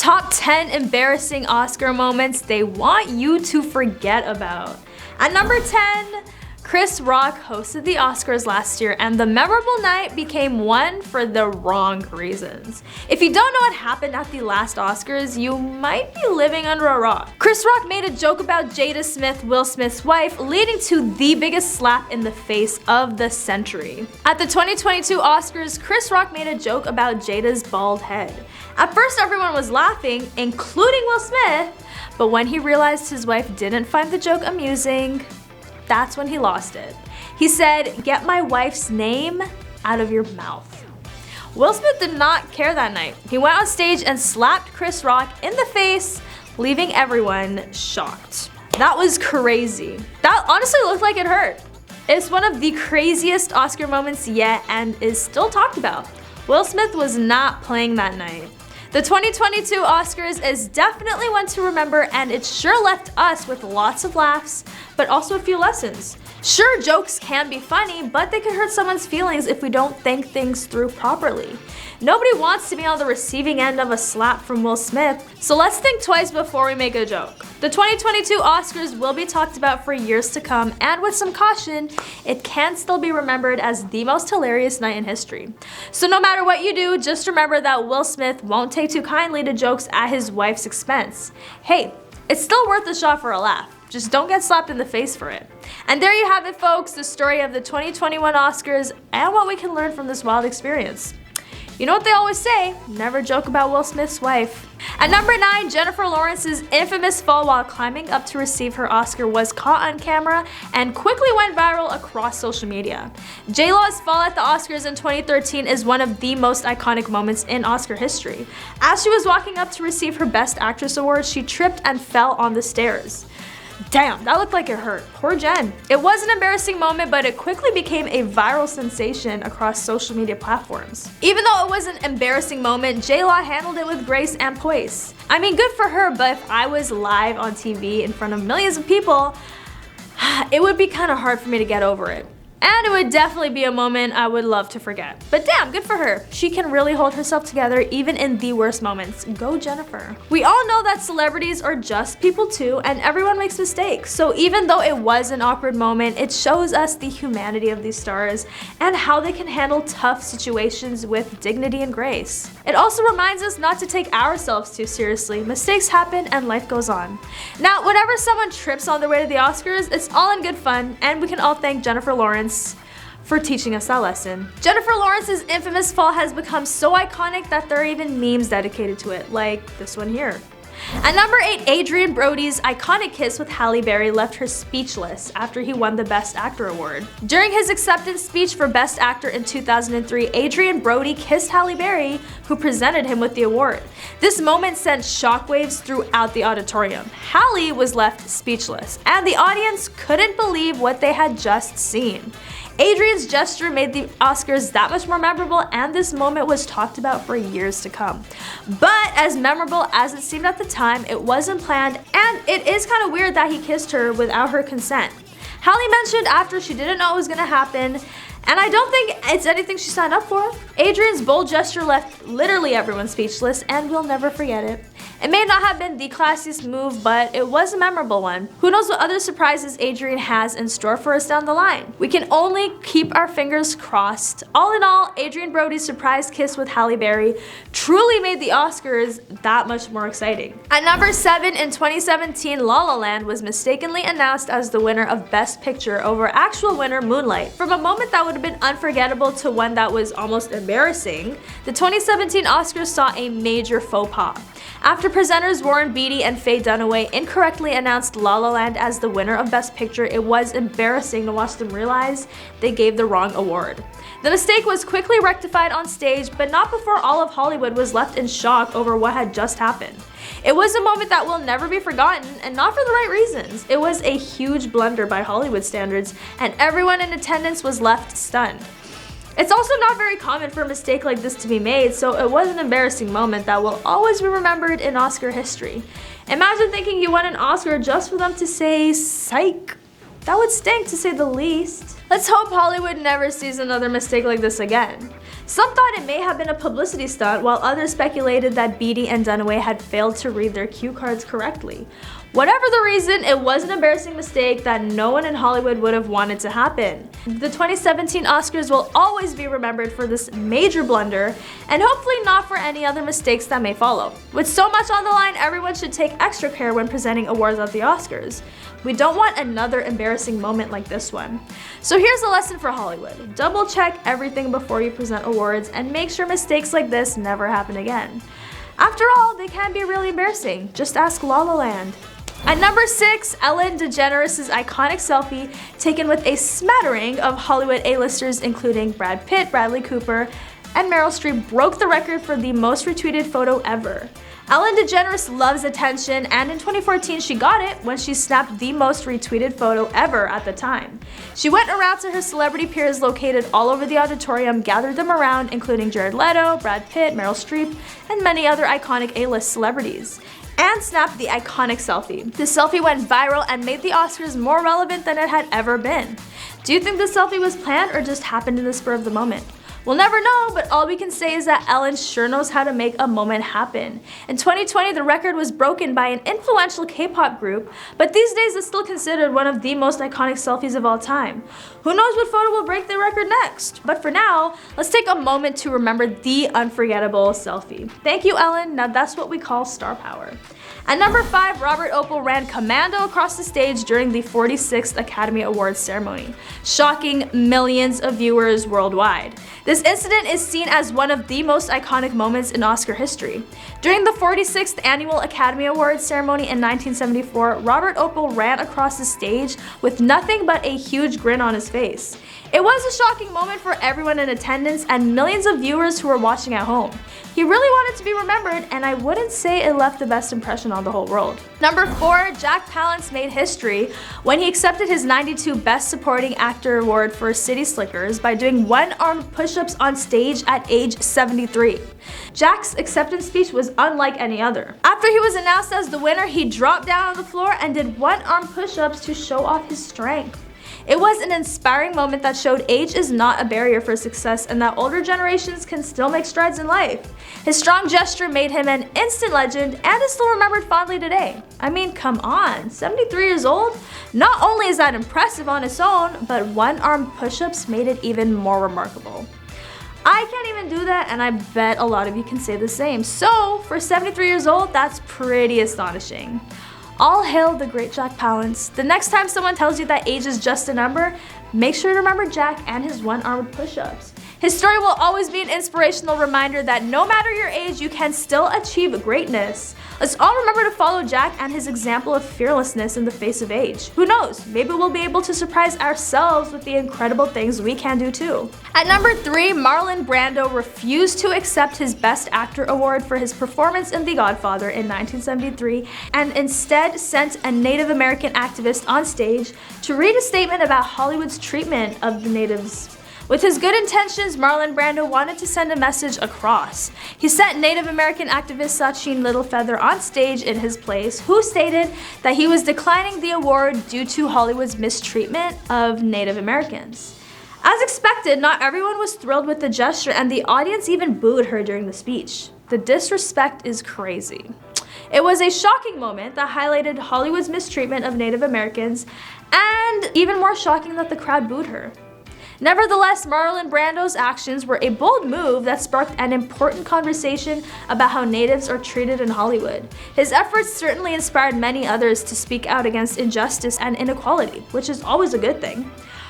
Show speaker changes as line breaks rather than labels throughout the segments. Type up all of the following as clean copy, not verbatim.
Top 10 embarrassing Oscar moments they want you to forget about. At number 10, Chris Rock hosted the Oscars last year, and the memorable night became one for the wrong reasons. If you don't know what happened at the last Oscars, you might be living under a rock. Chris Rock made a joke about Jada Smith, Will Smith's wife, leading to the biggest slap in the face of the century. At the 2022 Oscars, Chris Rock made a joke about Jada's bald head. At first, everyone was laughing, including Will Smith, but when he realized his wife didn't find the joke amusing, that's when he lost it. He said, "Get my wife's name out of your mouth." Will Smith did not care that night. He went on stage and slapped Chris Rock in the face, leaving everyone shocked. That was crazy. That honestly looked like it hurt. It's one of the craziest Oscar moments yet and is still talked about. Will Smith was not playing that night. The 2022 Oscars is definitely one to remember, and it sure left us with lots of laughs, but also a few lessons. Sure, jokes can be funny, but they can hurt someone's feelings if we don't think things through properly. Nobody wants to be on the receiving end of a slap from Will Smith, so let's think twice before we make a joke. The 2022 Oscars will be talked about for years to come, and with some caution, it can still be remembered as the most hilarious night in history. So no matter what you do, just remember that Will Smith won't take too kindly to jokes at his wife's expense. Hey, it's still worth a shot for a laugh. Just don't get slapped in the face for it. And there you have it, folks, the story of the 2021 Oscars and what we can learn from this wild experience. You know what they always say, never joke about Will Smith's wife. At number 9, Jennifer Lawrence's infamous fall while climbing up to receive her Oscar was caught on camera and quickly went viral across social media. J-Law's fall at the Oscars in 2013 is one of the most iconic moments in Oscar history. As she was walking up to receive her Best Actress award, she tripped and fell on the stairs. Damn, that looked like it hurt. Poor Jen. It was an embarrassing moment, but it quickly became a viral sensation across social media platforms. Even though it was an embarrassing moment, J-Law handled it with grace and poise. I mean, good for her, but if I was live on TV in front of millions of people, it would be kind of hard for me to get over it. And it would definitely be a moment I would love to forget. But damn, good for her. She can really hold herself together even in the worst moments. Go Jennifer. We all know that celebrities are just people too, and everyone makes mistakes. So even though it was an awkward moment, it shows us the humanity of these stars and how they can handle tough situations with dignity and grace. It also reminds us not to take ourselves too seriously. Mistakes happen and life goes on. Now, whenever someone trips on their way to the Oscars, it's all in good fun, and we can all thank Jennifer Lawrence for teaching us that lesson. Jennifer Lawrence's infamous fall has become so iconic that there are even memes dedicated to it, like this one here. At number 8, Adrien Brody's iconic kiss with Halle Berry left her speechless after he won the Best Actor award. During his acceptance speech for Best Actor in 2003, Adrien Brody kissed Halle Berry, who presented him with the award. This moment sent shockwaves throughout the auditorium. Halle was left speechless, and the audience couldn't believe what they had just seen. Adrien's gesture made the Oscars that much more memorable, and this moment was talked about for years to come. But as memorable as it seemed at the time, it wasn't planned, and it is kind of weird that he kissed her without her consent. Halle mentioned after she didn't know it was gonna happen, and I don't think it's anything she signed up for. Adrien's bold gesture left literally everyone speechless, and we'll never forget it. It may not have been the classiest move, but it was a memorable one. Who knows what other surprises Adrien has in store for us down the line? We can only keep our fingers crossed. All in all, Adrien Brody's surprise kiss with Halle Berry truly made the Oscars that much more exciting. At number 7, in 2017, La La Land was mistakenly announced as the winner of Best Picture over actual winner Moonlight. From a moment that would have been unforgettable to one that was almost embarrassing, the 2017 Oscars saw a major faux pas. After presenters Warren Beatty and Faye Dunaway incorrectly announced La La Land as the winner of Best Picture, it was embarrassing to watch them realize they gave the wrong award. The mistake was quickly rectified on stage, but not before all of Hollywood was left in shock over what had just happened. It was a moment that will never be forgotten, and not for the right reasons. It was a huge blunder by Hollywood standards, and everyone in attendance was left stunned. It's also not very common for a mistake like this to be made, so it was an embarrassing moment that will always be remembered in Oscar history. Imagine thinking you won an Oscar just for them to say, psych. That would stink, to say the least. Let's hope Hollywood never sees another mistake like this again. Some thought it may have been a publicity stunt, while others speculated that Beatty and Dunaway had failed to read their cue cards correctly. Whatever the reason, it was an embarrassing mistake that no one in Hollywood would have wanted to happen. The 2017 Oscars will always be remembered for this major blunder, and hopefully not for any other mistakes that may follow. With so much on the line, everyone should take extra care when presenting awards at the Oscars. We don't want another embarrassing moment like this one. So here's a lesson for Hollywood. Double check everything before you present awards and make sure mistakes like this never happen again. After all, they can be really embarrassing. Just ask La La Land. At number 6, Ellen DeGeneres' iconic selfie taken with a smattering of Hollywood A-listers including Brad Pitt, Bradley Cooper, and Meryl Streep broke the record for the most retweeted photo ever. Ellen DeGeneres loves attention, and in 2014 she got it when she snapped the most retweeted photo ever at the time. She went around to her celebrity peers located all over the auditorium, gathered them around, including Jared Leto, Brad Pitt, Meryl Streep, and many other iconic A-list celebrities, and snapped the iconic selfie. The selfie went viral and made the Oscars more relevant than it had ever been. Do you think the selfie was planned or just happened in the spur of the moment? We'll never know, but all we can say is that Ellen sure knows how to make a moment happen. In 2020, the record was broken by an influential K-pop group, but these days it's still considered one of the most iconic selfies of all time. Who knows what photo will break the record next? But for now, let's take a moment to remember the unforgettable selfie. Thank you, Ellen. Now that's what we call star power. At number 5, Robert Opel ran commando across the stage during the 46th Academy Awards ceremony, shocking millions of viewers worldwide. This incident is seen as one of the most iconic moments in Oscar history. During the 46th Annual Academy Awards ceremony in 1974, Robert Opel ran across the stage with nothing but a huge grin on his face. It was a shocking moment for everyone in attendance and millions of viewers who were watching at home. He really wanted to be remembered, and I wouldn't say it left the best impression on the whole world. Number 4, Jack Palance made history when he accepted his '92 Best Supporting Actor award for City Slickers by doing one-armed push-ups on stage at age 73. Jack's acceptance speech was unlike any other. After he was announced as the winner, he dropped down on the floor and did one-arm push-ups to show off his strength. It was an inspiring moment that showed age is not a barrier for success and that older generations can still make strides in life. His strong gesture made him an instant legend and is still remembered fondly today. I mean, come on, 73 years old? Not only is that impressive on its own, but one-armed push-ups made it even more remarkable. I can't even do that, and I bet a lot of you can say the same. So, for 73 years old, that's pretty astonishing. All hail the great Jack Palance. The next time someone tells you that age is just a number, make sure to remember Jack and his one-armed push-ups. His story will always be an inspirational reminder that no matter your age, you can still achieve greatness. Let's all remember to follow Jack and his example of fearlessness in the face of age. Who knows, maybe we'll be able to surprise ourselves with the incredible things we can do too. At number 3, Marlon Brando refused to accept his Best Actor award for his performance in The Godfather in 1973 and instead sent a Native American activist on stage to read a statement about Hollywood's treatment of the natives. With his good intentions, Marlon Brando wanted to send a message across. He sent Native American activist Sachin Littlefeather on stage in his place, who stated that he was declining the award due to Hollywood's mistreatment of Native Americans. As expected, not everyone was thrilled with the gesture, and the audience even booed her during the speech. The disrespect is crazy. It was a shocking moment that highlighted Hollywood's mistreatment of Native Americans, and even more shocking that the crowd booed her. Nevertheless, Marlon Brando's actions were a bold move that sparked an important conversation about how natives are treated in Hollywood. His efforts certainly inspired many others to speak out against injustice and inequality, which is always a good thing.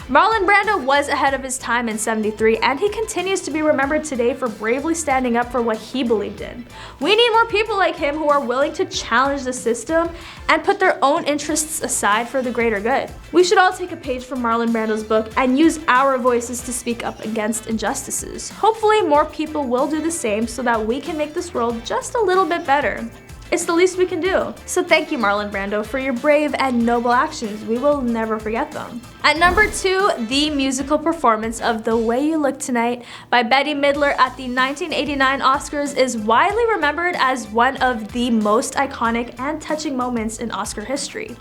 Marlon Brando was ahead of his time in '73, and he continues to be remembered today for bravely standing up for what he believed in. We need more people like him who are willing to challenge the system and put their own interests aside for the greater good. We should all take a page from Marlon Brando's book and use our voices to speak up against injustices. Hopefully, more people will do the same so that we can make this world just a little bit better. It's the least we can do. So thank you, Marlon Brando, for your brave and noble actions. We will never forget them. At number 2, the musical performance of The Way You Look Tonight by Bette Midler at the 1989 Oscars is widely remembered as one of the most iconic and touching moments in Oscar history.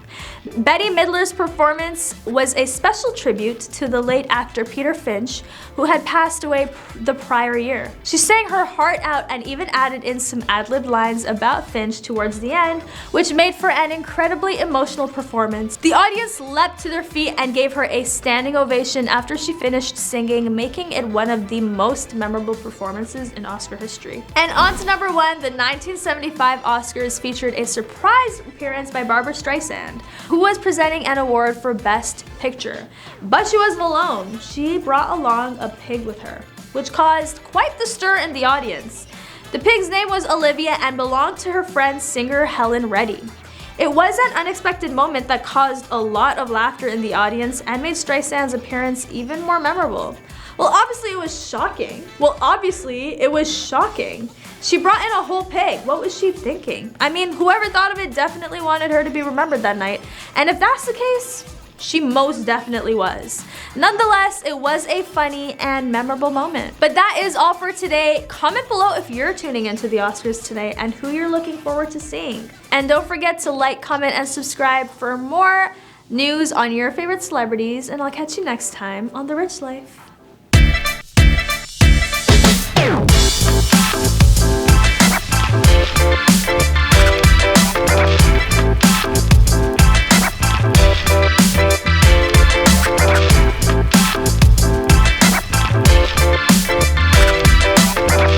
Bette Midler's performance was a special tribute to the late actor Peter Finch, who had passed away the prior year. She sang her heart out and even added in some ad-lib lines about Finch towards the end, which made for an incredibly emotional performance. The audience leapt to their feet and gave her a standing ovation after she finished singing, making it one of the most memorable performances in Oscar history. And on to number 1, the 1975 Oscars featured a surprise appearance by Barbra Streisand, who was presenting an award for Best Picture. But she wasn't alone. She brought along a pig with her, which caused quite the stir in the audience. The pig's name was Olivia and belonged to her friend singer Helen Reddy. It was an unexpected moment that caused a lot of laughter in the audience and made Streisand's appearance even more memorable. Well, obviously it was shocking. She brought in a whole pig. What was she thinking? I mean, whoever thought of it definitely wanted her to be remembered that night. And if that's the case, she most definitely was. Nonetheless, it was a funny and memorable moment. But that is all for today. Comment below if you're tuning into the Oscars today and who you're looking forward to seeing. And don't forget to like, comment, and subscribe for more news on your favorite celebrities, and I'll catch you next time on The Rich Life.